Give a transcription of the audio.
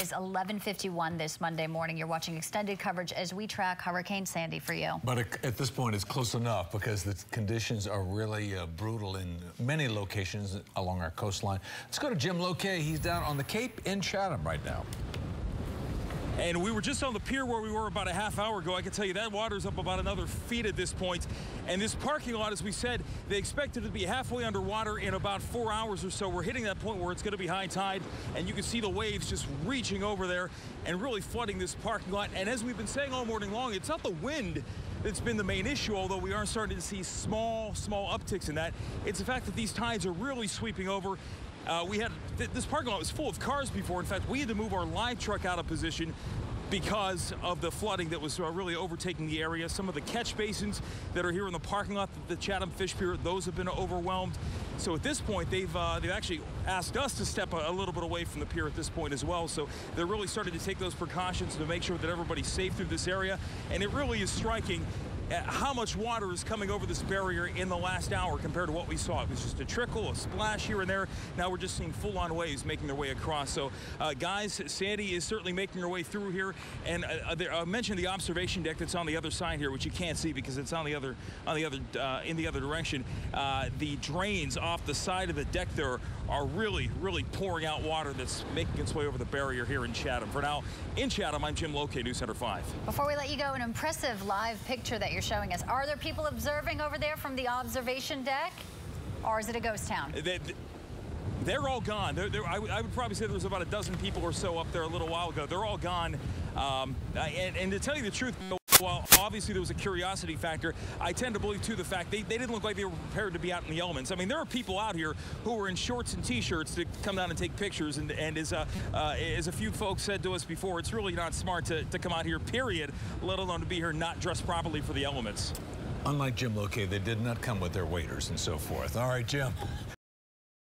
is 11:51 this Monday morning. You're watching extended coverage as we track Hurricane Sandy for you. But at this point, it's close enough because the conditions are really brutal in many locations along our coastline. Let's go to Jim Lokay. He's down on the Cape in Chatham right now. And we were just on the pier where we were about a half hour ago. I can tell you that water's up about another feet at this point. And this parking lot, as we said, they expected it to be halfway underwater in about 4 hours or so. We're hitting that point where it's going to be high tide, and you can see the waves just reaching over there and really flooding this parking lot. And as we've been saying all morning long, it's not the wind that's been the main issue, although we are starting to see small upticks in that. It's the fact that these tides are really sweeping over. This parking lot was full of cars before. In fact, we had to move our live truck out of position because of the flooding that was really overtaking the area. Some of the catch basins that are here in the parking lot, the Chatham Fish Pier, those have been overwhelmed. So at this point, they've actually asked us to step a little bit away from the pier at this point as well. So they're really starting to take those precautions to make sure that everybody's safe through this area. And it really is striking how much water is coming over this barrier in the last hour compared to what we saw. It was just a trickle, a splash here and there. Now we're just seeing full-on waves making their way across. So, guys, Sandy is certainly making her way through here. And I mentioned the observation deck that's on the other side here, which you can't see because it's in the other direction. The drains off the side of the deck there are really pouring out water that's making its way over the barrier here in Chatham. For now, in Chatham, I'm Jim Lokay, News Center 5. Before we let you go, an impressive live picture that you're showing us. Are there people observing over there from the observation deck, or is it a ghost town? They're all gone. I would probably say there was about a dozen people or so up there a little while ago. They're all gone. And to tell you the truth, well, obviously there was a curiosity factor. I tend to believe, too, the fact they didn't look like they were prepared to be out in the elements. I mean, there are people out here who were in shorts and T-shirts to come down and take pictures. And as a few folks said to us before, it's really not smart to come out here, period, let alone to be here not dressed properly for the elements. Unlike Jim Lokay, they did not come with their waders and so forth. All right, Jim.